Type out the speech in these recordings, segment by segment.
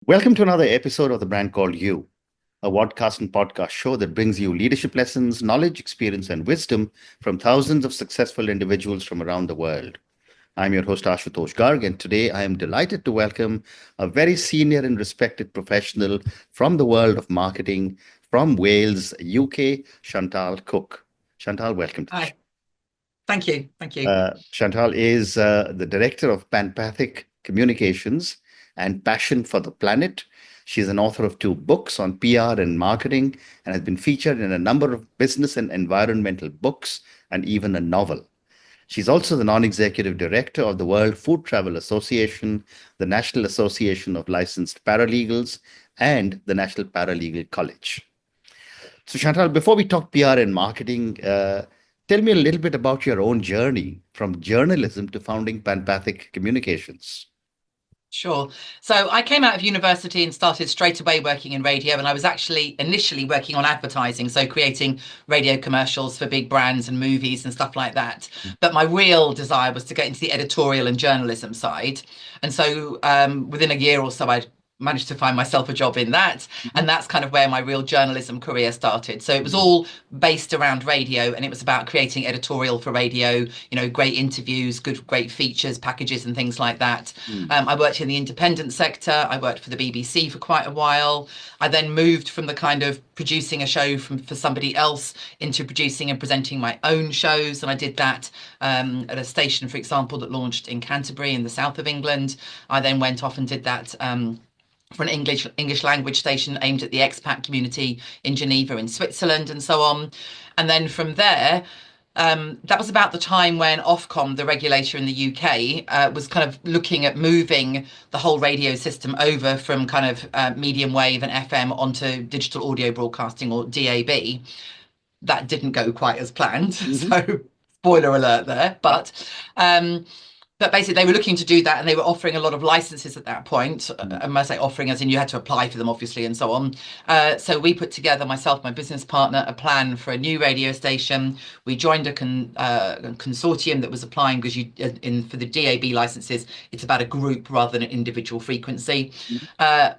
Welcome to another episode of The Brand Called You, a vodcast and podcast show that brings you leadership lessons, knowledge, experience, and wisdom from thousands of successful individuals from around the world. I'm your host, Ashutosh Garg, and today I am delighted to welcome a very senior and respected professional from the world of marketing from Wales, UK, Chantal Cooke. Chantal, welcome to the show. Hi, thank you. Thank you. Chantal is the director of Panpathic Communications and Passion for the Planet. She's an author of two books on PR and marketing and has been featured in a number of business and environmental books and even a novel. She's also the non-executive director of the World Food Travel Association, the National Association of Licensed Paralegals, and the National Paralegal College. So, Chantal, before we talk PR and marketing, tell me a little bit about your own journey from journalism to founding Panpathic Communications. Sure. So I came out of university and started straight away working in radio, and I was actually initially working on advertising, so creating radio commercials for big brands and movies and stuff like that. But my real desire was to get into the editorial and journalism side. And so within a year or so, I managed to find myself a job in that, and that's kind of where my real journalism career started. So it was all based around radio, and it was about creating editorial for radio, great interviews, great features, packages and things like that. I worked in the independent sector. I worked for the BBC for quite a while. I then moved from the kind of producing a show for somebody else into producing and presenting my own shows, and I did that at a station, for example, that launched in Canterbury in the south of England. I then went off and did that for an English language station aimed at the expat community in Geneva in Switzerland and so on. And then from there, that was about the time when Ofcom, the regulator in the UK, was kind of looking at moving the whole radio system over from kind of medium wave and FM onto digital audio broadcasting, or DAB. That didn't go quite as planned. So spoiler alert there. But basically, they were looking to do that, and they were offering a lot of licenses at that point. And I say offering as in you had to apply for them, obviously, and so on. So we put together, myself, my business partner, a plan for a new radio station. We joined a consortium that was applying because for the DAB licenses, it's about a group rather than an individual frequency. Part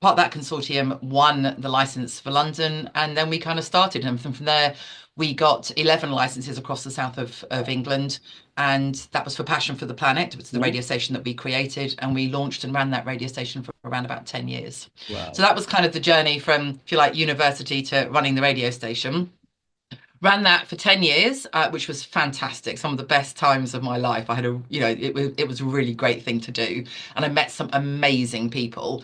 of that consortium won the license for London, and then we kind of started. And from there, we got 11 licenses across the south of England, and that was for Passion for the Planet. It was the radio station that we created, and we launched and ran that radio station for around about 10 years. Wow. So that was kind of the journey from, if you like, university to running the radio station. Ran that for 10 years, which was fantastic. Some of the best times of my life. I had it was a really great thing to do, and I met some amazing people.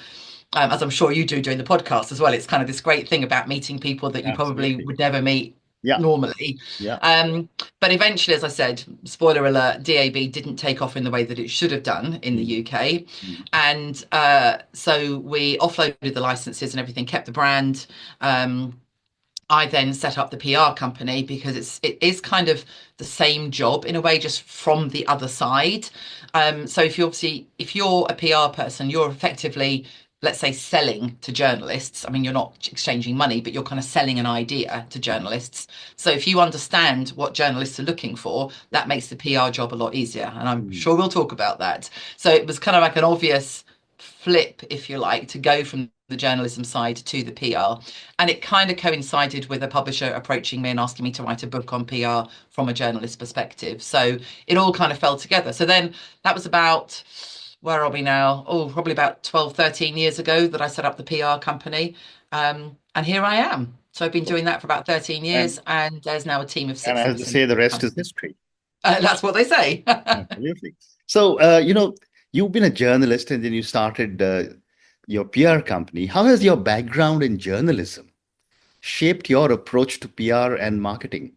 As I'm sure you do during the podcast as well. It's kind of this great thing about meeting people that you probably would never meet normally. But eventually, as I said, spoiler alert, DAB didn't take off in the way that it should have done in the UK. And so we offloaded the licenses and everything, kept the brand. I then set up the PR company because it is kind of the same job in a way, just from the other side. So if you're a PR person, you're effectively, let's say, selling to journalists. I mean, you're not exchanging money, but you're kind of selling an idea to journalists. So if you understand what journalists are looking for, that makes the PR job a lot easier. And I'm sure we'll talk about that. So it was kind of like an obvious flip, if you like, to go from the journalism side to the PR. And it kind of coincided with a publisher approaching me and asking me to write a book on PR from a journalist perspective. So it all kind of fell together. So then that was about, where are we now? Oh, probably about 12, 13 years ago that I set up the PR company. And here I am. So I've been doing that for about 13 years, and there's now a team of 6 And I have to say, the rest is history. That's what they say. Absolutely. So, you've been a journalist and then you started your PR company. How has your background in journalism shaped your approach to PR and marketing?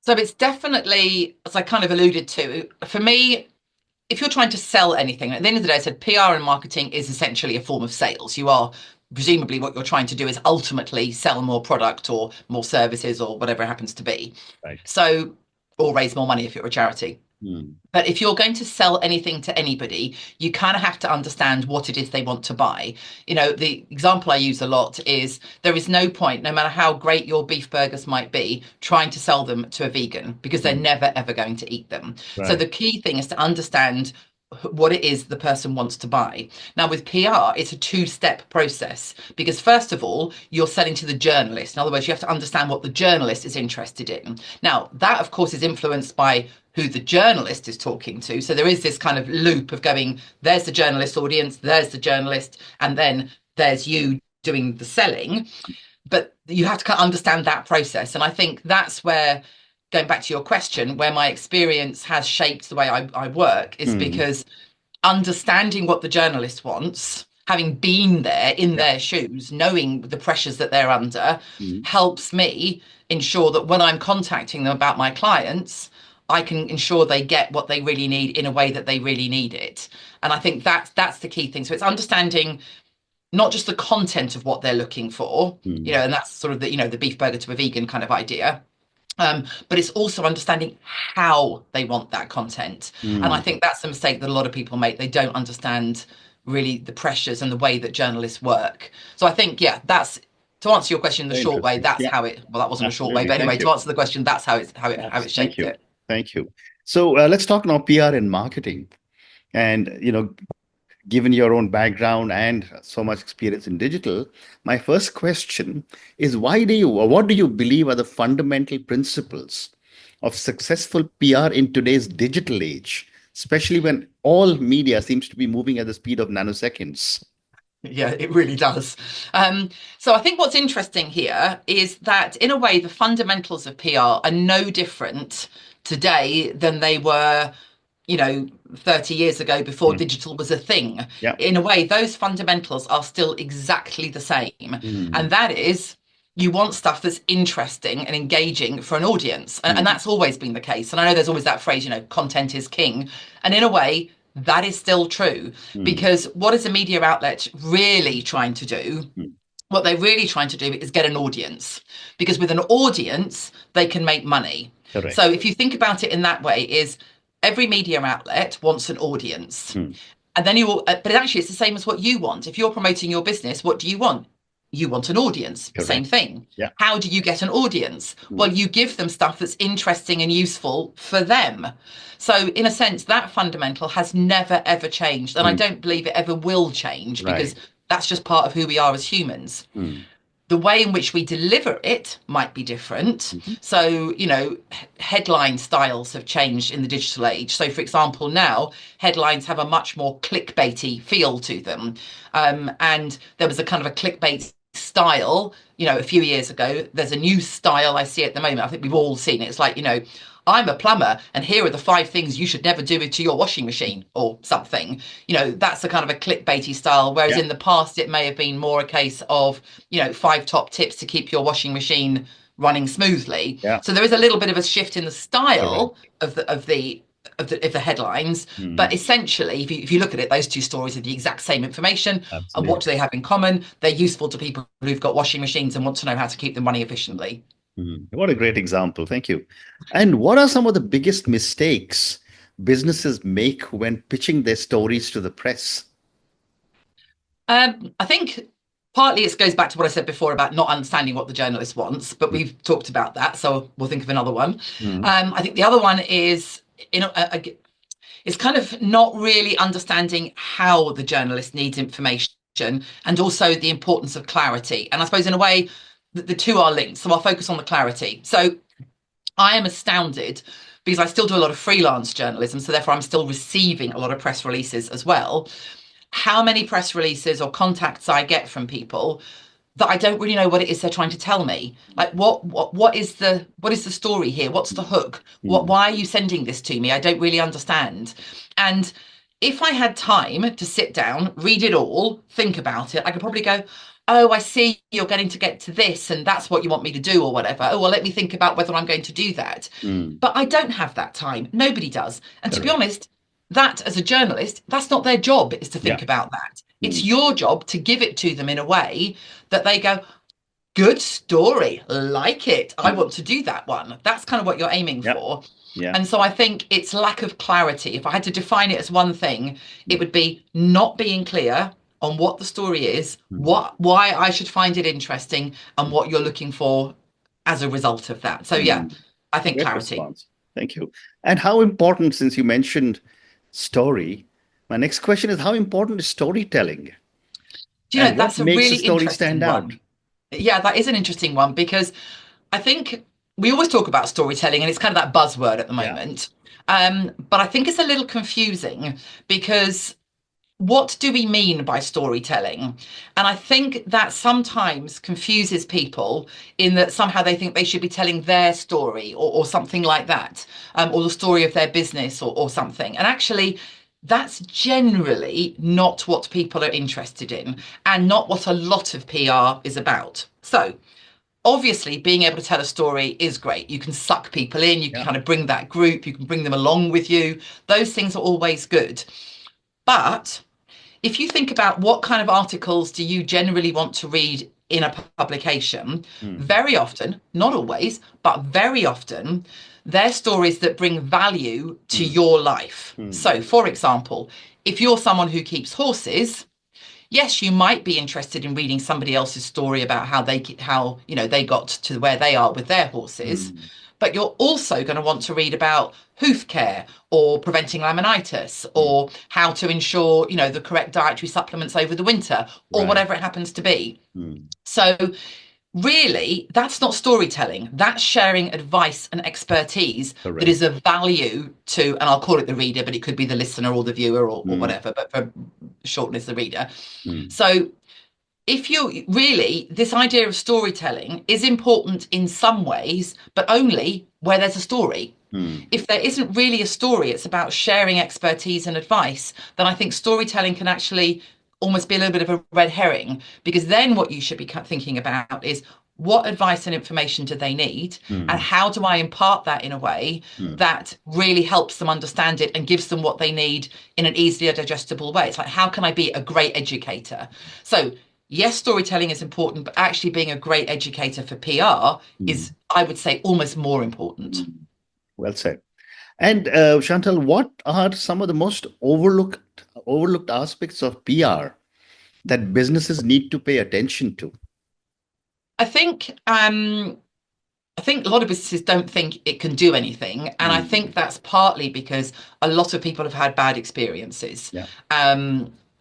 So it's definitely, as I kind of alluded to, for me, if you're trying to sell anything, at the end of the day, I said PR and marketing is essentially a form of sales. You are, presumably, what you're trying to do is ultimately sell more product or more services or whatever it happens to be. Right. So, or raise more money if you're a charity. But if you're going to sell anything to anybody, you kind of have to understand what it is they want to buy. The example I use a lot is there is no point, no matter how great your beef burgers might be, trying to sell them to a vegan, because they're never, ever going to eat them. Right. So the key thing is to understand what it is the person wants to buy. Now, with PR, it's a two-step process because, first of all, you're selling to the journalist. In other words, you have to understand what the journalist is interested in. Now, that, of course, is influenced by who the journalist is talking to. So there is this kind of loop of going, there's the journalist audience, there's the journalist, and then there's you doing the selling. But you have to kind of understand that process. And I think that's where, going back to your question, where my experience has shaped the way I work is Mm. because understanding what the journalist wants, having been there in Yeah. their shoes, knowing the pressures that they're under, Mm. helps me ensure that when I'm contacting them about my clients, I can ensure they get what they really need in a way that they really need it. And I think that's the key thing. So it's understanding not just the content of what they're looking for, Mm. and that's sort of the beef burger to a vegan kind of idea. But it's also understanding how they want that content. And I Mm. think that's a mistake that a lot of people make. They don't understand really the pressures and the way that journalists work. So I think, yeah, that's to answer your question in the Very short way, interesting. that's Yeah, how it, well, that wasn't a short way, absolutely. but anyway, Thank you. to answer the question, that's how it Thank shaped you. it. Thank you. So let's talk now PR and marketing. And, given your own background and so much experience in digital, my first question is what do you believe are the fundamental principles of successful PR in today's digital age, especially when all media seems to be moving at the speed of nanoseconds? Yeah, it really does. So I think what's interesting here is that, in a way, the fundamentals of PR are no different today than they were 30 years ago before Mm. digital was a thing. Yeah. In a way, those fundamentals are still exactly the same. And Mm. that is, you want stuff that's interesting and engaging for an audience. And Mm. that's always been the case. And I know there's always that phrase, content is king. And in a way, that is still true Mm. because what is a media outlet really trying to do? Mm. What they're really trying to do is get an audience because with an audience, they can make money. So Correct. if you think about it in that way, is every media outlet wants an audience. Mm. And then but actually, it's the same as what you want. If you're promoting your business, what do you want? You want an audience. Same Correct. thing. Yeah. How do you get an audience? Mm. Well, you give them stuff that's interesting and useful for them. So, in a sense, that fundamental has never, ever changed. And I Mm. don't believe it ever will change because Right. that's just part of who we are as humans. Mm. The way in which we deliver it might be different. Mhm. So, headline styles have changed in the digital age. So, for example, now headlines have a much more clickbaity feel to them. And there was a kind of a clickbait style, a few years ago. There's a new style I see at the moment. I think we've all seen it. It's like, I'm a plumber and here are the 5 things you should never do to your washing machine or something. That's a kind of a clickbaity style. Whereas Yeah. in the past, it may have been more a case of, 5 top tips to keep your washing machine running smoothly. Yeah. So there is a little bit of a shift in the Correct. style of the headlines. Mm. But essentially, if you look at it, those 2 stories are the exact same information. And what Absolutely. do they have in common? They're useful to people who've got washing machines and want to know how to keep them running efficiently. Mm. What a great example. Thank you. And what are some of the biggest mistakes businesses make when pitching their stories to the press? I think partly it goes back to what I said before about not understanding what the journalist wants, but Mm. we've talked about that, so we'll think of another one. Mm. I think the other one is, it's kind of not really understanding how the journalist needs information and also the importance of clarity. And I suppose in a way, the 2 are linked. So I'll focus on the clarity. So I am astounded because I still do a lot of freelance journalism, so therefore I'm still receiving a lot of press releases as well. How many press releases or contacts I get from people that I don't really know what it is they're trying to tell me. Like what is the story here? What's the hook? Mm. Why are you sending this to me? I don't really understand. And if I had time to sit down, read it all, think about it, I could probably go, oh, I see you're getting to get to this and that's what you want me to do or whatever. Oh, well, let me think about whether I'm going to do that. Mm. But I don't have that time. Nobody does. And to be Correct. honest, that as a journalist, that's not their job, is to Yeah. think about that. It's Mm. your job to give it to them in a way that they go, good story, like it. I Mm. want to do that one. That's kind of what you're aiming Yeah. for. Yeah. And so I think it's lack of clarity. If I had to define it as one thing, it Mm. would be not being clear on what the story is, Mm. why I should find it interesting, and what you're looking for as a result of that. So yeah, Mm. I think Great clarity. response. Thank you. And how important, since you mentioned story, My next question is how important is storytelling Do you know, and what that's a makes a really story interesting stand out? one. Yeah, that is an interesting one because I think we always talk about storytelling and it's kind of that buzzword at the Yeah. moment. But I think it's a little confusing because what do we mean by storytelling? And I think that sometimes confuses people in that somehow they think they should be telling their story or something like that, or the story of their business or something. And actually, that's generally not what people are interested in and not what a lot of PR is about. So, obviously, being able to tell a story is great. You can suck people in, you can Yeah. kind of bring that group, you can bring them along with you. Those things are always good. But if you think about what kind of articles do you generally want to read in a publication, Mm, very often, not always, but very often, they're stories that bring value to mm, your life. mm. So, for example, if you're someone who keeps horses, yes, you might be interested in reading somebody else's story about how they got to where they are with their horses, Mm. but you're also going to want to read about hoof care or preventing laminitis Mm. or how to ensure the correct dietary supplements over the winter or Right. whatever it happens to be. Mm. So really, that's not storytelling. That's sharing advice and expertise that Correct. is of value to, and I'll call it the reader, but it could be the listener or the viewer or Mm. whatever, but for shortness, the reader. Mm. So if you really, this idea of storytelling is important in some ways, but only where there's a story. Mm. If there isn't really a story, it's about sharing expertise and advice, then I think storytelling can actually almost be a little bit of a red herring, because then what you should be thinking about is what advice and information do they need, and Mm. how do I impart that in a way Mm. that really helps them understand it and gives them what they need in an easily digestible way. It's like, how can I be a great educator? So yes, storytelling is important, but actually being a great educator for PR Mm. is, I would say, almost more important. Mm. Well said. And Chantal, what are some of the most overlooked aspects of PR that businesses need to pay attention to? I think I think a lot of businesses don't think it can do anything, and I think Mm. that's partly because a lot of people have had bad experiences. Yeah.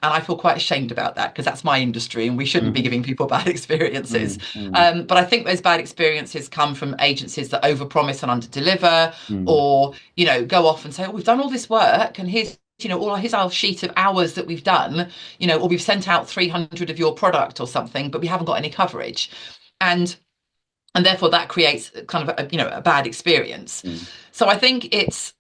And I feel quite ashamed about that because that's my industry and we shouldn't be Hmm. giving people bad experiences. Mm. But I think those bad experiences come from agencies that overpromise and underdeliver, Mm. or go off and say, "Oh, we've done all this work, and here's our sheet of hours that we've done, or we've sent out 300 of your product or something, but we haven't got any coverage," and therefore that creates kind of a bad experience. Mm. So I think it's,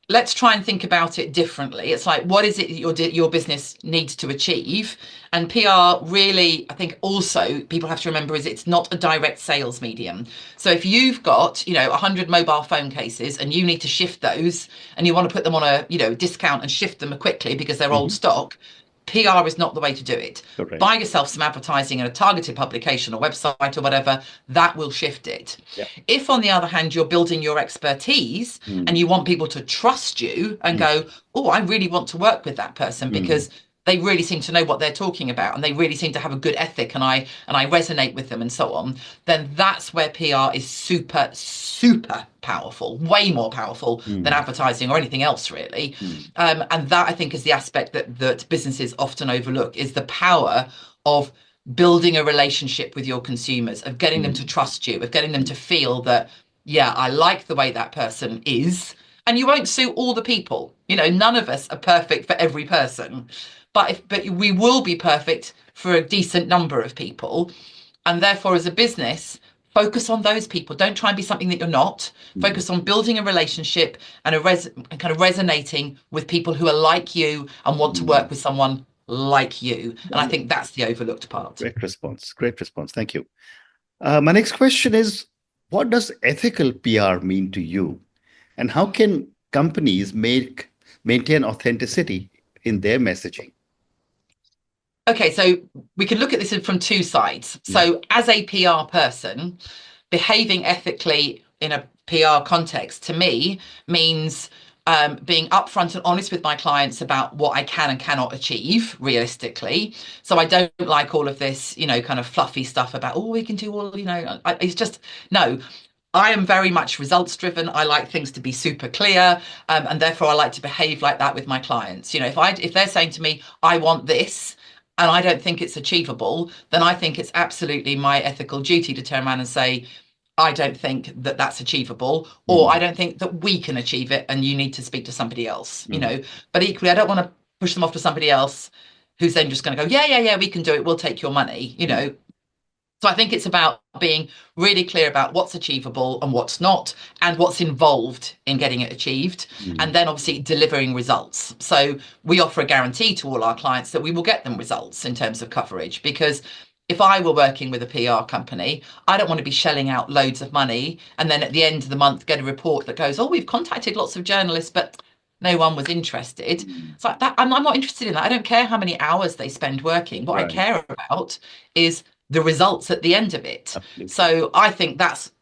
let's try and think about it differently. It's like, what is it your business needs to achieve? And PR really, I think also people have to remember, is it's not a direct sales medium. So if you've got 100 mobile phone cases and you need to shift those and you want to put them on a discount and shift them quickly because they're old Hmm. stock, PR is not the way to do it. Correct. Buy yourself some advertising in a targeted publication or website or whatever, that will shift it. Yeah. If, on the other hand, you're building your expertise and Mm. you want people to trust you and Mm. go, "Oh, I really want to work with that person Mm. because they really seem to know what they're talking about and they really seem to have a good ethic and I resonate with them," and so on, then that's where PR is super, super powerful, way more powerful than Mm. advertising or anything else, really. Mm. And that, I think, is the aspect that businesses often overlook, is the power of building a relationship with your consumers, of getting them to Mm. trust you, of getting them to feel that, yeah, I like the way that person is. And you won't suit all the people. None of us are perfect for every person, but we will be perfect for a decent number of people. And therefore, as a business, focus on those people. Don't try and be something that you're not. Mm. Focus on building a relationship and and kind of resonating with people who are like you and want to work Mm. with someone like you. And I think Wonderful. that's the overlooked part. Great response. Great response. Thank you. My next question is, what does ethical PR mean to you? And how can companies maintain authenticity in their messaging? Okay, so we can look at this from two sides. Yeah. So, as a PR person, behaving ethically in a PR context to me means being upfront and honest with my clients about what I can and cannot achieve realistically. So I don't like all of this, kind of fluffy stuff about, oh, we can do all, it's just, no. I am very much results driven. I like things to be super clear, and therefore I like to behave like that with my clients. If they're saying to me, "I want this," and I don't think it's achievable, then I think it's absolutely my ethical duty to turn around and say, "I don't think that that's achievable," or "I Mm, don't think that we can achieve it, and you need to speak to somebody else." mm, But equally, I don't want to push them off to somebody else who's then just going to go, "Yeah, yeah, yeah, we can do it. We'll take your money." mm, So I think it's about being really clear about what's achievable and what's not, and what's involved in getting it achieved, mm, and then obviously delivering results. So we offer a guarantee to all our clients that we will get them results in terms of coverage, because if I were working with a PR company, I don't want to be shelling out loads of money and then at the end of the month get a report that goes, "Oh, we've contacted lots of journalists, but no one was interested." mm. So that I'm not interested in that. I don't care how many hours they spend working. What I Right. care about is the results at the end of it. Absolutely. So I think that's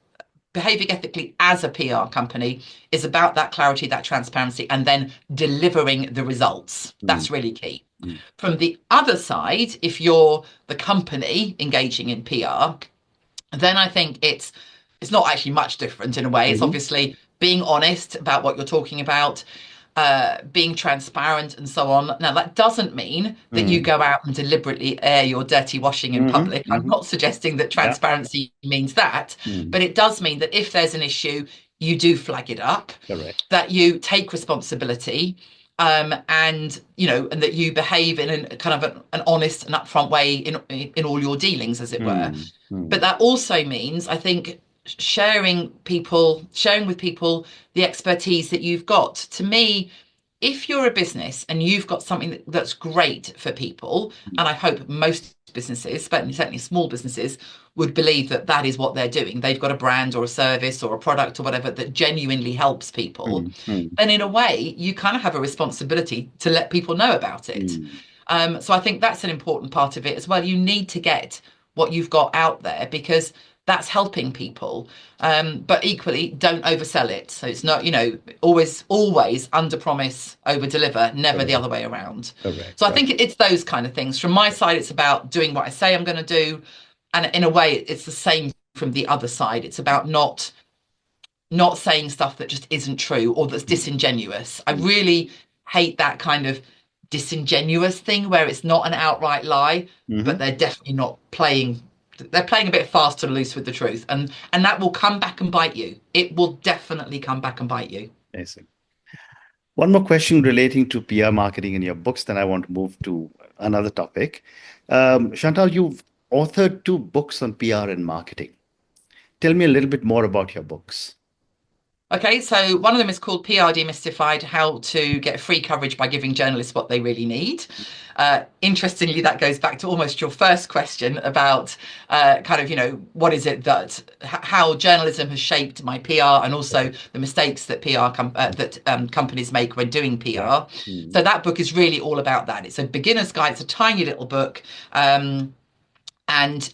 behaving ethically as a PR company is about that clarity, that transparency, and then delivering the results. Mm, That's really key. mm, From the other side, if you're the company engaging in PR, then I think it's not actually much different in a way. It's mhm, obviously being honest about what you're talking about, being transparent, and so on. Now, that doesn't mean that you mm, go out and deliberately air your dirty washing in mhm, public. I'm mhm. not suggesting that Yeah. transparency means that, Mm, but it does mean that if there's an issue, you do flag it up, correct. that you take responsibility, and that you behave in a kind of an honest and upfront way in all your dealings, as it were. Mm, But mm, that also means, I think, sharing with people the expertise that you've got. To me, if you're a business and you've got something that's great for people, mm, and I hope most businesses, but certainly small businesses, would believe that that is what they're doing. They've got a brand or a service or a product or whatever that genuinely helps people. mm, mm, Then, in a way, you kind of have a responsibility to let people know about it. mm, So I think that's an important part of it as well. You need to get what you've got out there because that's helping people. But equally, don't oversell it. So it's not, always under promise, over deliver, never the correct. other way around. Correct. So I Correct. think it's those kind of things. From my side, it's about doing what I say I'm going to do. And in a way, it's the same from the other side. It's about not saying stuff that just isn't true or that's Mm, disingenuous. I mm, really hate that kind of disingenuous thing where it's not an outright lie, but mhm. they're definitely not playing. They're playing a bit fast and loose with the truth, and that will come back and bite you. It will definitely come back and bite you. I see. One more question relating to PR marketing in your books, then I want to move to another topic. Chantal, you've authored two books on PR and marketing. Tell me a little bit more about your books. Okay, so one of them is called PR Demystified: How to Get Free Coverage by Giving Journalists What They Really Need. Interestingly, that goes back to almost your first question about kind of, what is it how journalism has shaped my PR and also Correct. the mistakes that companies make when doing Yeah. PR. Mm, So that book is really all about that. It's a beginner's guide. It's a tiny little book. And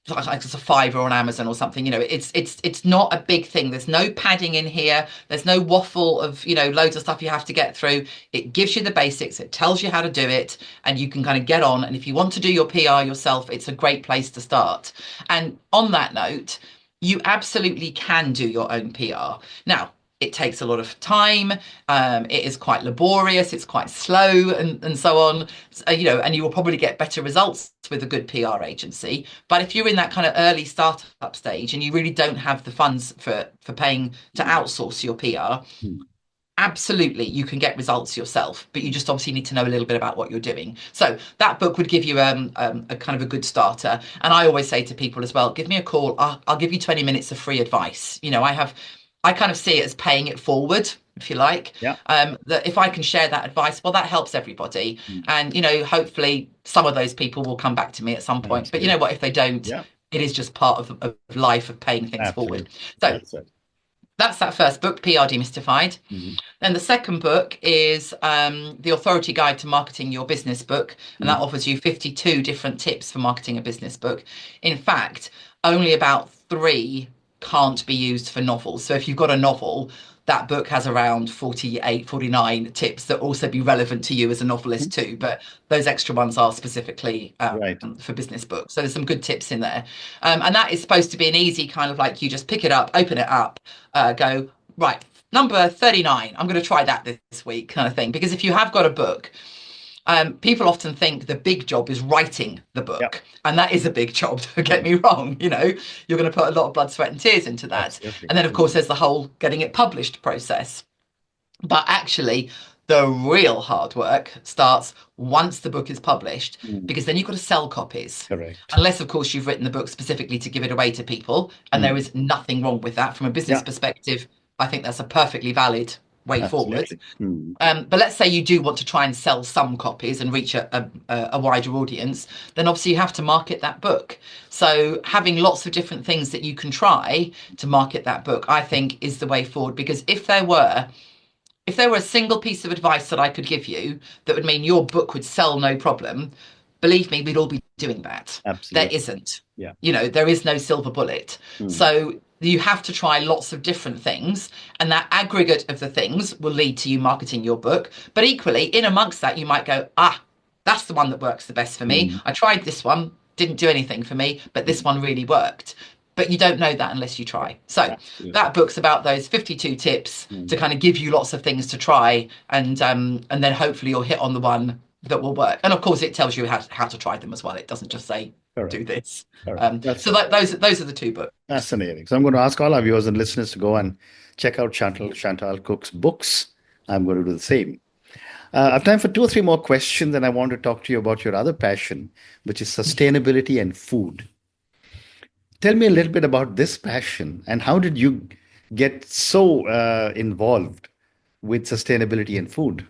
like it's a fiver on Amazon or something. It's not a big thing. There's no padding in here. There's no waffle of loads of stuff you have to get through. It gives you the basics. It tells you how to do it, and you can kind of get on. And if you want to do your PR yourself, it's a great place to start. And on that note, you absolutely can do your own PR. Now, it takes a lot of time. It is quite laborious. It's quite slow, and so on. And you will probably get better results with a good PR agency. But if you're in that kind of early startup stage and you really don't have the funds for paying to mm, outsource your PR, mm, absolutely you can get results yourself, but you just obviously need to know a little bit about what you're doing. So that book would give you a kind of a good starter. And I always say to people as well, give me a call. I'll give you 20 minutes of free advice. I kind of see it as paying it forward, if you like. yeah. That if I can share that advice, well, that helps everybody. Mm, And hopefully some of those people will come back to me at some point. But you know absolutely. what, if they don't, Yeah. it is just part of life of paying things forward. Absolutely. So Well said. that's that first book, PR Demystified. Mhm, Then the second book is The Authority Guide to Marketing Your Business Book, and that mhm, offers you 52 different tips for marketing a business book. In fact, only about three can't be used for novels. So if you've got a novel, that book has around 48, 49 tips that also be relevant to you as a novelist too. But those extra ones are specifically Right. for business books. So there's some good tips in there. And that is supposed to be an easy kind of like you just pick it up, open it up, go, right, number 39, I'm going to try that this week kind of thing. Because if you have got a book, people often think the big job is writing the Yep. book, and that is a big job. Don't get me wrong. You're going to put a lot of blood, sweat, and tears into that. Absolutely. And then, of course, there's the whole getting it published process. But actually, the real hard work starts once the book is published, Mm. because then you've got to sell copies. Correct. Unless, of course, you've written the book specifically to give it away to people, and there Mm. is nothing wrong with that from a business Yeah. perspective. I think that's a perfectly valid way forward. Absolutely. Mm. But let's say you do want to try and sell some copies and reach a wider audience, then obviously you have to market that book. So having lots of different things that you can try to market that book, I think, is the way forward. Because if there were a single piece of advice that I could give you that would mean your book would sell no problem, believe me, we'd all be doing that. There Absolutely. isn't. Yeah. There is no silver bullet. Mm. So you have to try lots of different things, and that aggregate of the things will lead to you marketing your book. But equally, in amongst that, you might go, that's the one that works the best for me. Mm. I tried this one, didn't do anything for me, but this one really worked. But you don't know that unless you try. So Absolutely. that book's about those 52 tips to kind of give you lots of things to try, and then hopefully you'll hit on the one that will work. And of course, it tells you how to try them as well. It doesn't just say Correct. do this. Correct. So those are the two books. Fascinating. So I'm going to ask all our viewers and listeners to go and check out Chantal Cooke's books. I'm going to do the same. I have time for two or three more questions, and I want to talk to you about your other passion, which is sustainability and food. Tell me a little bit about this passion and how did you get so involved with sustainability and food?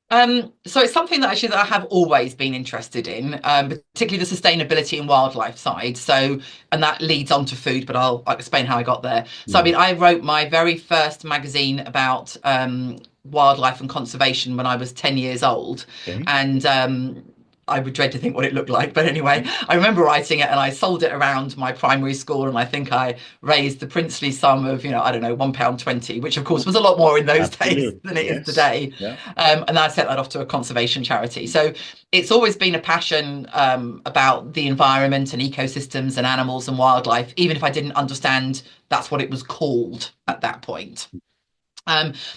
So it's something that I have always been interested in, particularly the sustainability and wildlife side. So, and that leads on to food, but I'll explain how I got there. So, I mean, I wrote my very first magazine about wildlife and conservation when I was 10 years old. Okay. And I would dread to think what it looked like. But anyway, I remember writing it and I sold it around my primary school. And I think I raised the princely sum of, I don't know, £1.20, which of course was a lot more in those days Absolutely. than it is Yes. today. Yeah. And I sent that off to a conservation charity. So it's always been a passion about the environment and ecosystems and animals and wildlife, even if I didn't understand that's what it was called at that point.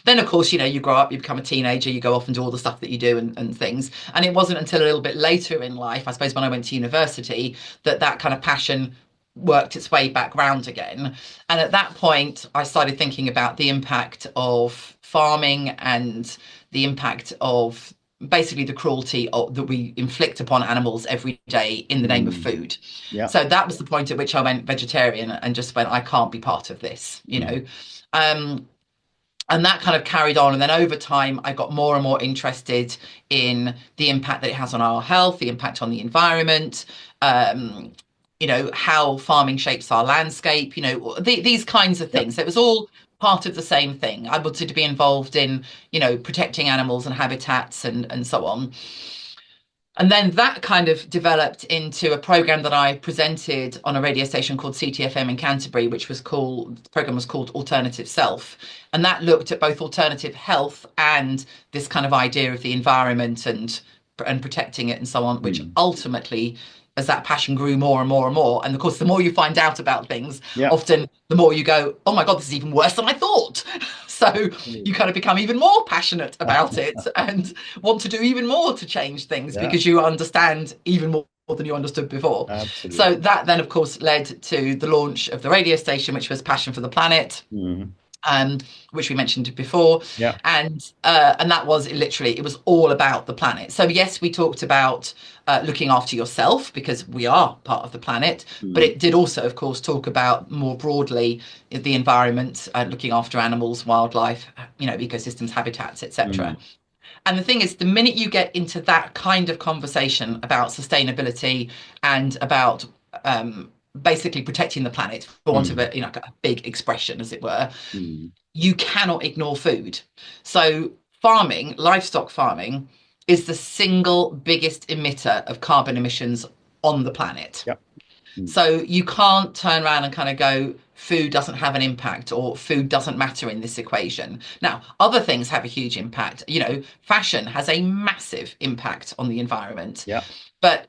Then, of course, you grow up, you become a teenager, you go off and do all the stuff that you do and things. And it wasn't until a little bit later in life, I suppose, when I went to university, that kind of passion worked its way back round again. And at that point, I started thinking about the impact of farming and the impact of basically the cruelty that we inflict upon animals every day in the name of food. Yeah. So that was the point at which I went vegetarian and just went, I can't be part of this, And that kind of carried on. And then over time, I got more and more interested in the impact that it has on our health, the impact on the environment, how farming shapes our landscape, these kinds of things. It was all part of the same thing. I wanted to be involved in, protecting animals and habitats and so on. And then that kind of developed into a program that I presented on a radio station called CTFM in Canterbury, the program was called Alternative Self. And that looked at both alternative health and this kind of idea of the environment and protecting it and so on, which ultimately, as that passion grew more and more and more, and of course, the more you find out about things, often the more you go, oh my God, this is even worse than I thought. So you kind of become even more passionate about it and want to do even more to change things because you understand even more than you understood before. Absolutely. So that then, of course, led to the launch of the radio station, which was Passion for the Planet. Which we mentioned before. And that was literally, it was all about the planet. So yes, we talked about looking after yourself because we are part of the planet, but it did also, of course, talk about more broadly the environment, looking after animals, wildlife, ecosystems, habitats, etc. And the thing is, the minute you get into that kind of conversation about sustainability and about basically protecting the planet, for want of a big expression, as it were, you cannot ignore food. So farming, livestock farming, is the single biggest emitter of carbon emissions on the planet. So you can't turn around and kind of go, food doesn't have an impact or food doesn't matter in this equation. Now, other things have a huge impact. Fashion has a massive impact on the environment. Yeah. But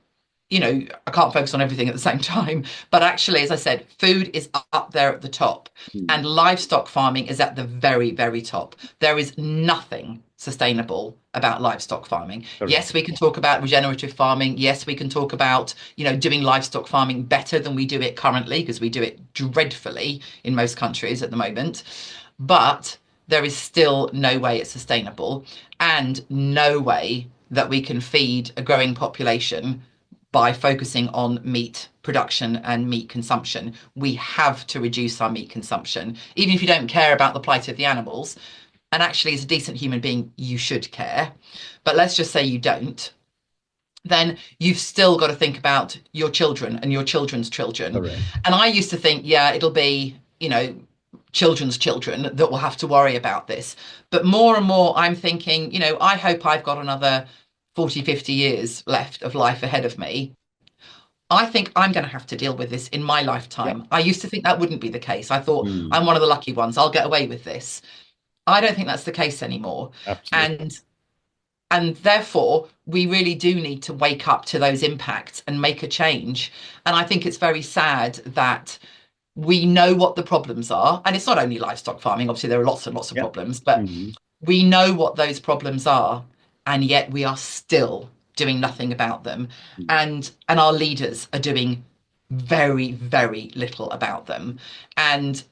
I can't focus on everything at the same time. But actually, as I said, food is up there at the top, and livestock farming is at the very, very top. There is nothing sustainable about livestock farming. Correct. Yes, we can talk about regenerative farming. Yes, we can talk about, doing livestock farming better than we do it currently, because we do it dreadfully in most countries at the moment. But there is still no way it's sustainable, and no way that we can feed a growing population by focusing on meat production and meat consumption. We have to reduce our meat consumption, even if you don't care about the plight of the animals. And actually, as a decent human being, you should care. But let's just say you don't. Then you've still got to think about your children and your children's children. Correct. And I used to think, yeah, it'll be, children's children that will have to worry about this. But more and more, I'm thinking, I hope I've got another 40, 50 years left of life ahead of me. I think I'm going to have to deal with this in my lifetime. Yeah. I used to think that wouldn't be the case. I thought, I'm one of the lucky ones. I'll get away with this. I don't think that's the case anymore. Absolutely. And therefore, we really do need to wake up to those impacts and make a change. And I think it's very sad that we know what the problems are. And it's not only livestock farming. Obviously, there are lots and lots of problems, but we know what those problems are. And yet we are still doing nothing about them. And our leaders are doing very, very little about them. And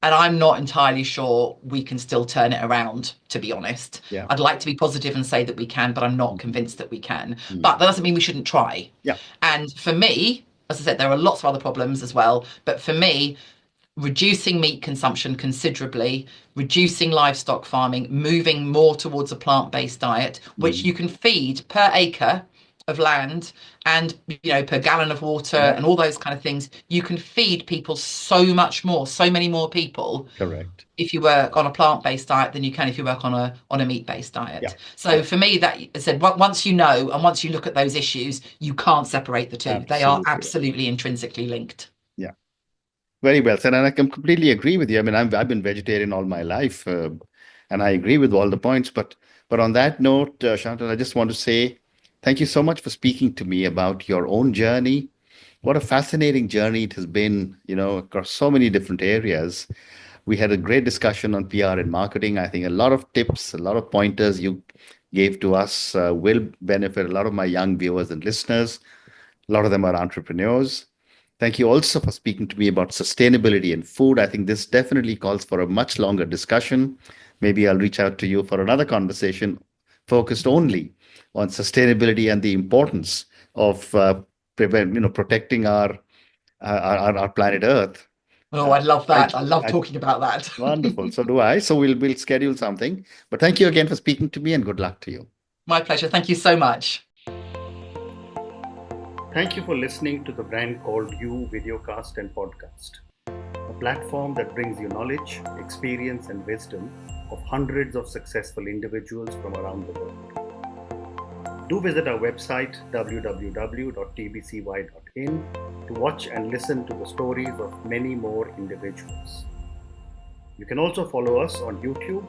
I'm not entirely sure we can still turn it around, to be honest. Yeah. I'd like to be positive and say that we can, but I'm not convinced that we can. But that doesn't mean we shouldn't try. Yeah. And for me, as I said, there are lots of other problems as well. But for me, reducing meat consumption considerably, reducing livestock farming, moving more towards a plant-based diet, which you can feed per acre of land and per gallon of water and all those kind of things. You can feed people so much more, so many more people. Correct. If you work on a plant-based diet than you can if you work on a meat-based diet. Yeah. So for me, that I said, once you know and once you look at those issues, you can't separate the two. Absolutely. They are absolutely intrinsically linked. Yeah. Very well said. And I can completely agree with you. I mean, I've been vegetarian all my life, and I agree with all the points. But on that note, Chantal, I just want to say thank you so much for speaking to me about your own journey. What a fascinating journey it has been, across so many different areas. We had a great discussion on PR and marketing. I think a lot of tips, a lot of pointers you gave to us will benefit a lot of my young viewers and listeners. A lot of them are entrepreneurs. Thank you also for speaking to me about sustainability and food. I think this definitely calls for a much longer discussion. Maybe I'll reach out to you for another conversation focused only on sustainability and the importance of protecting our planet Earth. Oh, I love that. I love talking about that. Wonderful. So do I. So we'll schedule something. But thank you again for speaking to me, and good luck to you. My pleasure. Thank you so much. Thank you for listening to the Brand Called You videocast and podcast, a platform that brings you knowledge, experience, and wisdom of hundreds of successful individuals from around the world. Do visit our website www.tbcy.in to watch and listen to the stories of many more individuals. You can also follow us on YouTube,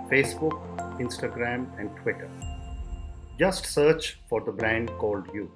Facebook, Instagram, and Twitter. Just search for the Brand Called You.